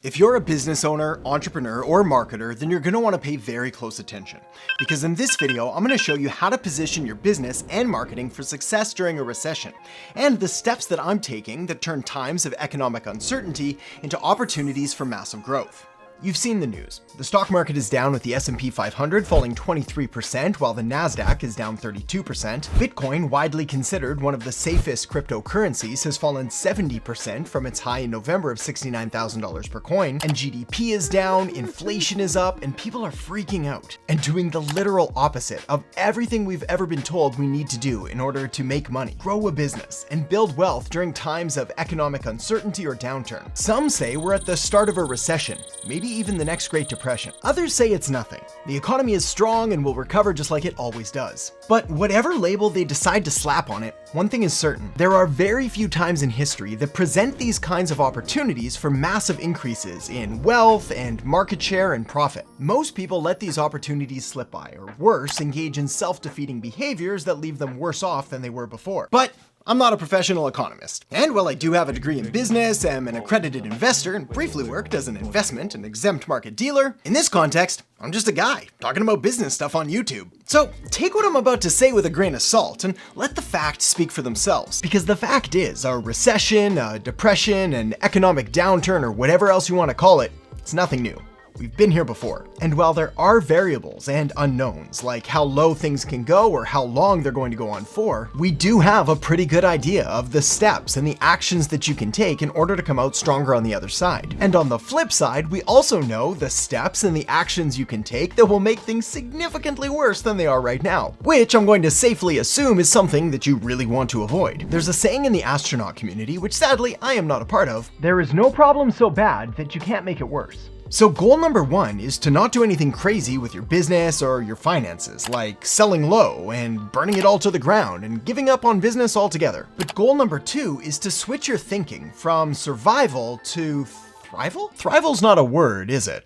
If you're a business owner, entrepreneur, or marketer, then you're going to want to pay very close attention. Because in this video, I'm going to show you how to position your business and marketing for success during a recession, and the steps that I'm taking that turn times of economic uncertainty into opportunities for massive growth. You've seen the news. The stock market is down with the S&P 500 falling 23%, while the Nasdaq is down 32%. Bitcoin, widely considered one of the safest cryptocurrencies, has fallen 70% from its high in November of $69,000 per coin. And GDP is down, inflation is up, and people are freaking out and doing the literal opposite of everything we've ever been told we need to do in order to make money, grow a business, and build wealth during times of economic uncertainty or downturn. Some say we're at the start of a recession, maybe even the next Great Depression. Others say it's nothing. The economy is strong and will recover just like it always does. But whatever label they decide to slap on it, one thing is certain. There are very few times in history that present these kinds of opportunities for massive increases in wealth and market share and profit. Most people let these opportunities slip by, or worse, engage in self-defeating behaviors that leave them worse off than they were before. But I'm not a professional economist. And while I do have a degree in business, am an accredited investor, and briefly worked as an investment and exempt market dealer, in this context, I'm just a guy talking about business stuff on YouTube. So take what I'm about to say with a grain of salt and let the facts speak for themselves. Because the fact is, a recession, a depression, an economic downturn, or whatever else you want to call it, it's nothing new. We've been here before. And while there are variables and unknowns, like how low things can go or how long they're going to go on for, we do have a pretty good idea of the steps and the actions that you can take in order to come out stronger on the other side. And on the flip side, we also know the steps and the actions you can take that will make things significantly worse than they are right now, which I'm going to safely assume is something that you really want to avoid. There's a saying in the astronaut community, which sadly I am not a part of: there is no problem so bad that you can't make it worse. So goal number one is to not do anything crazy with your business or your finances, like selling low and burning it all to the ground and giving up on business altogether. But goal number two is to switch your thinking from survival to thrival? Thrival's not a word, is it?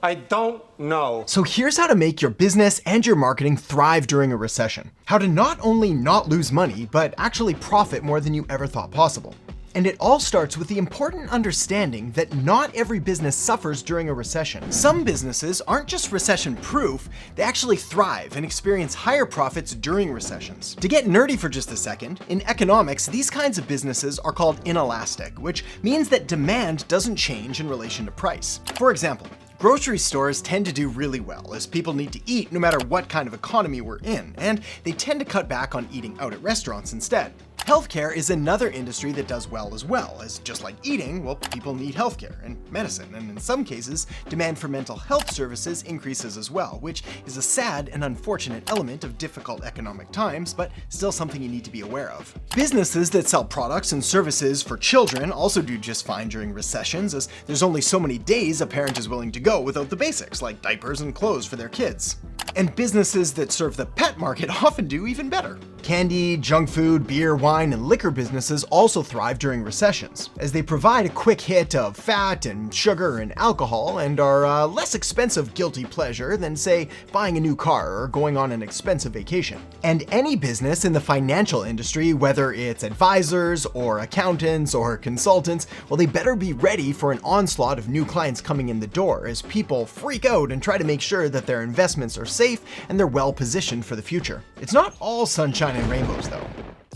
I don't know. So here's how to make your business and your marketing thrive during a recession. How to not only not lose money, but actually profit more than you ever thought possible. And it all starts with the important understanding that not every business suffers during a recession. Some businesses aren't just recession-proof, they actually thrive and experience higher profits during recessions. To get nerdy for just a second, in economics, these kinds of businesses are called inelastic, which means that demand doesn't change in relation to price. For example, grocery stores tend to do really well as people need to eat no matter what kind of economy we're in, and they tend to cut back on eating out at restaurants instead. Healthcare is another industry that does well, as just like eating, well, people need healthcare and medicine, and in some cases, demand for mental health services increases as well, which is a sad and unfortunate element of difficult economic times, but still something you need to be aware of. Businesses that sell products and services for children also do just fine during recessions, as there's only so many days a parent is willing to go without the basics, like diapers and clothes for their kids. And businesses that serve the pet market often do even better. Candy, junk food, beer, wine, and liquor businesses also thrive during recessions, as they provide a quick hit of fat and sugar and alcohol and are a less expensive guilty pleasure than, say, buying a new car or going on an expensive vacation. And any business in the financial industry, whether it's advisors or accountants or consultants, well, they better be ready for an onslaught of new clients coming in the door as people freak out and try to make sure that their investments are safe and they're well positioned for the future. It's not all sunshine and rainbows though.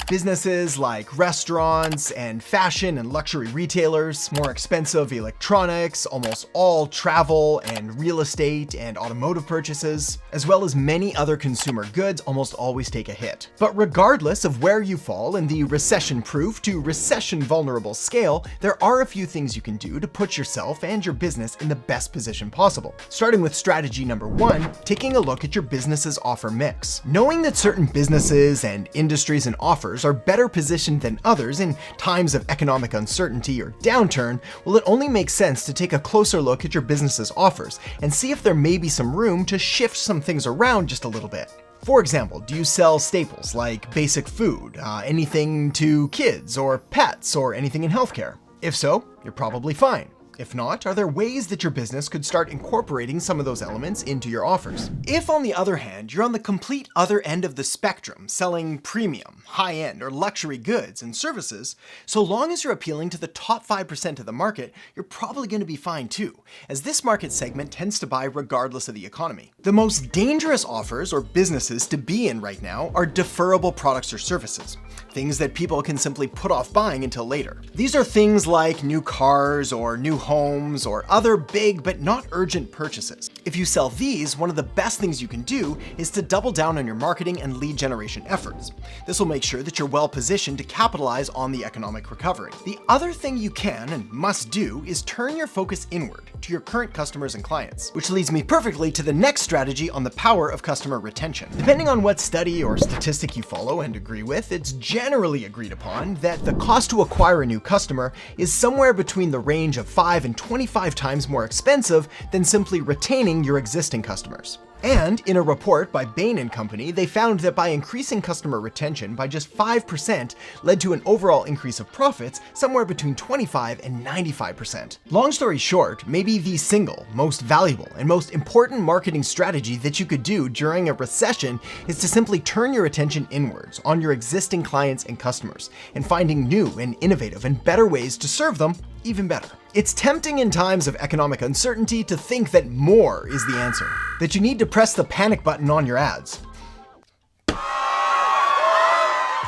Businesses like restaurants and fashion and luxury retailers, more expensive electronics, almost all travel and real estate and automotive purchases, as well as many other consumer goods almost always take a hit. But regardless of where you fall in the recession-proof to recession-vulnerable scale, there are a few things you can do to put yourself and your business in the best position possible. Starting with strategy number one, taking a look at your business's offer mix. Knowing that certain businesses and industries and offers are better positioned than others in times of economic uncertainty or downturn, well, it only makes sense to take a closer look at your business's offers and see if there may be some room to shift some things around just a little bit. For example, do you sell staples like basic food, anything to kids or pets, or anything in healthcare? If so, you're probably fine. If not, are there ways that your business could start incorporating some of those elements into your offers? If, on the other hand, you're on the complete other end of the spectrum, selling premium, high-end, or luxury goods and services, so long as you're appealing to the top 5% of the market, you're probably going to be fine too, as this market segment tends to buy regardless of the economy. The most dangerous offers or businesses to be in right now are deferrable products or services, things that people can simply put off buying until later. These are things like new cars or new homes or other big but not urgent purchases. If you sell these, one of the best things you can do is to double down on your marketing and lead generation efforts. This will make sure that you're well positioned to capitalize on the economic recovery. The other thing you can and must do is turn your focus inward to your current customers and clients, which leads me perfectly to the next strategy on the power of customer retention. Depending on what study or statistic you follow and agree with, it's generally agreed upon that the cost to acquire a new customer is somewhere between the range of 5 and 25 times more expensive than simply retaining your existing customers. And in a report by Bain & Company, they found that by increasing customer retention by just 5% led to an overall increase of profits somewhere between 25 and 95%. Long story short, maybe the single most valuable and most important marketing strategy that you could do during a recession is to simply turn your attention inwards on your existing clients and customers and finding new and innovative and better ways to serve them even better. It's tempting in times of economic uncertainty to think that more is the answer, that you need to press the panic button on your ads.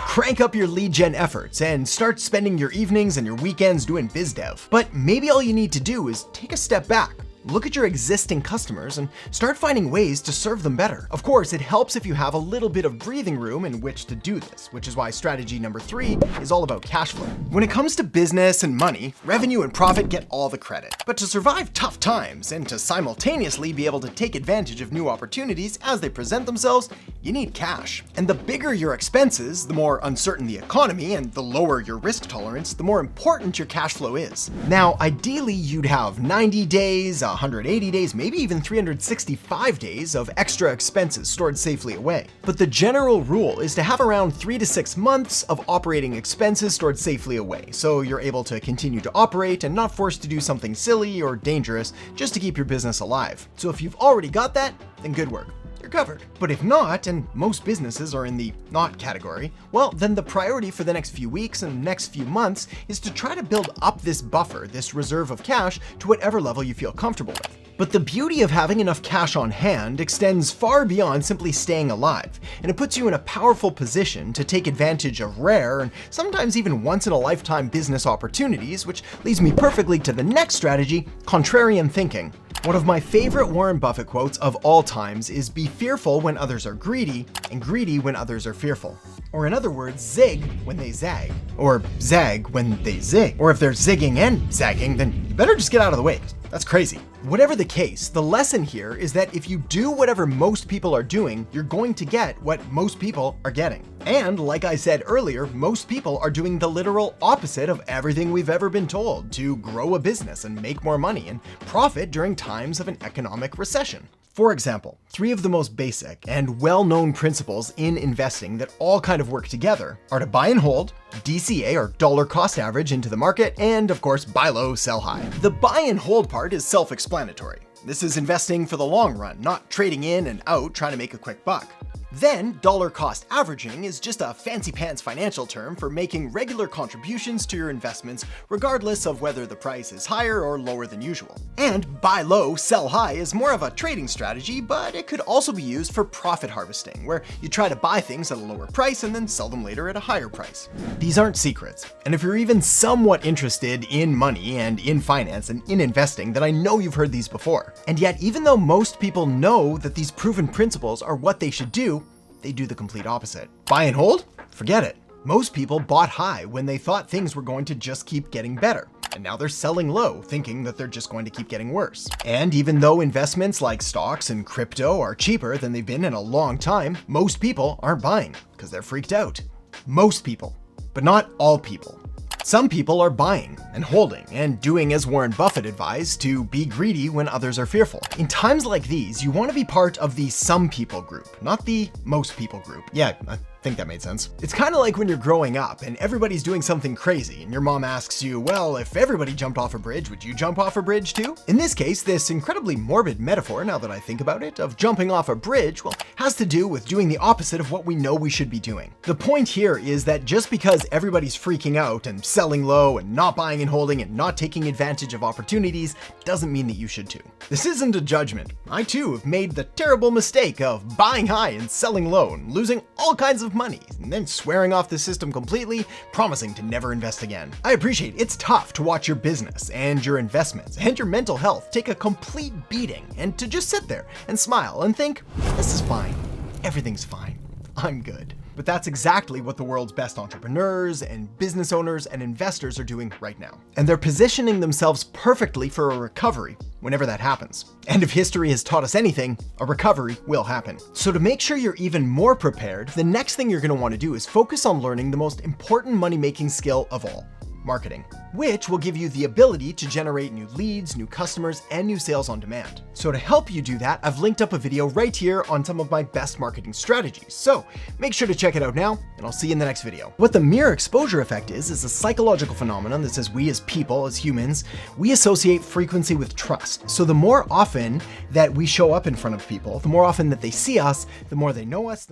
Crank up your lead gen efforts and start spending your evenings and your weekends doing biz dev. But maybe all you need to do is take a step back, look at your existing customers and start finding ways to serve them better. Of course, it helps if you have a little bit of breathing room in which to do this, which is why strategy number 3 is all about cash flow. When it comes to business and money, revenue and profit get all the credit. But to survive tough times and to simultaneously be able to take advantage of new opportunities as they present themselves, you need cash. And the bigger your expenses, the more uncertain the economy, and the lower your risk tolerance, the more important your cash flow is. Now, ideally, you'd have 90 days, 180 days, maybe even 365 days of extra expenses stored safely away. But the general rule is to have around 3 to 6 months of operating expenses stored safely away, so you're able to continue to operate and not forced to do something silly or dangerous just to keep your business alive. So if you've already got that, then good work. You're covered. But if not, and most businesses are in the not category, well, then the priority for the next few weeks and next few months is to try to build up this buffer, this reserve of cash, to whatever level you feel comfortable with. But the beauty of having enough cash on hand extends far beyond simply staying alive, and it puts you in a powerful position to take advantage of rare and sometimes even once-in-a-lifetime business opportunities, which leads me perfectly to the next strategy, contrarian thinking. One of my favorite Warren Buffett quotes of all times is "Be fearful when others are greedy, and greedy when others are fearful." Or in other words, zig when they zag, or zag when they zig. Or if they're zigging and zagging, then you better just get out of the way. That's crazy. Whatever the case, the lesson here is that if you do whatever most people are doing, you're going to get what most people are getting. And like I said earlier, most people are doing the literal opposite of everything we've ever been told to grow a business and make more money and profit during times of an economic recession. For example, 3 of the most basic and well-known principles in investing that all kind of work together are to buy and hold, DCA or dollar cost average into the market, and of course, buy low, sell high. The buy and hold part is self-explanatory. This is investing for the long run, not trading in and out trying to make a quick buck. Then, dollar cost averaging is just a fancy pants financial term for making regular contributions to your investments regardless of whether the price is higher or lower than usual. And buy low, sell high is more of a trading strategy, but it could also be used for profit harvesting, where you try to buy things at a lower price and then sell them later at a higher price. These aren't secrets, and if you're even somewhat interested in money and in finance and in investing, then I know you've heard these before. And yet, even though most people know that these proven principles are what they should do, they do the complete opposite. Buy and hold? Forget it. Most people bought high when they thought things were going to just keep getting better. And now they're selling low, thinking that they're just going to keep getting worse. And even though investments like stocks and crypto are cheaper than they've been in a long time, most people aren't buying because they're freaked out. Most people, but not all people. Some people are buying and holding and doing as Warren Buffett advised, to be greedy when others are fearful. In times like these, you want to be part of the some people group, not the most people group. Yeah, Think that made sense. It's kind of like when you're growing up and everybody's doing something crazy and your mom asks you, well, if everybody jumped off a bridge, would you jump off a bridge too? In this case, this incredibly morbid metaphor, now that I think about it, of jumping off a bridge, well, has to do with doing the opposite of what we know we should be doing. The point here is that just because everybody's freaking out and selling low and not buying and holding and not taking advantage of opportunities doesn't mean that you should too. This isn't a judgment. I too have made the terrible mistake of buying high and selling low and losing all kinds of money and then swearing off the system completely, promising to never invest again. I appreciate it's tough to watch your business and your investments and your mental health take a complete beating and to just sit there and smile and think, this is fine. Everything's fine. I'm good. But that's exactly what the world's best entrepreneurs and business owners and investors are doing right now. And they're positioning themselves perfectly for a recovery whenever that happens. And if history has taught us anything, a recovery will happen. So to make sure you're even more prepared, the next thing you're going to want to do is focus on learning the most important money-making skill of all: marketing, which will give you the ability to generate new leads, new customers, and new sales on demand. So to help you do that, I've linked up a video right here on some of my best marketing strategies. So make sure to check it out now, and I'll see you in the next video. What the mere exposure effect is a psychological phenomenon that says we as people, as humans, we associate frequency with trust. So the more often that we show up in front of people, the more often that they see us, the more they know us,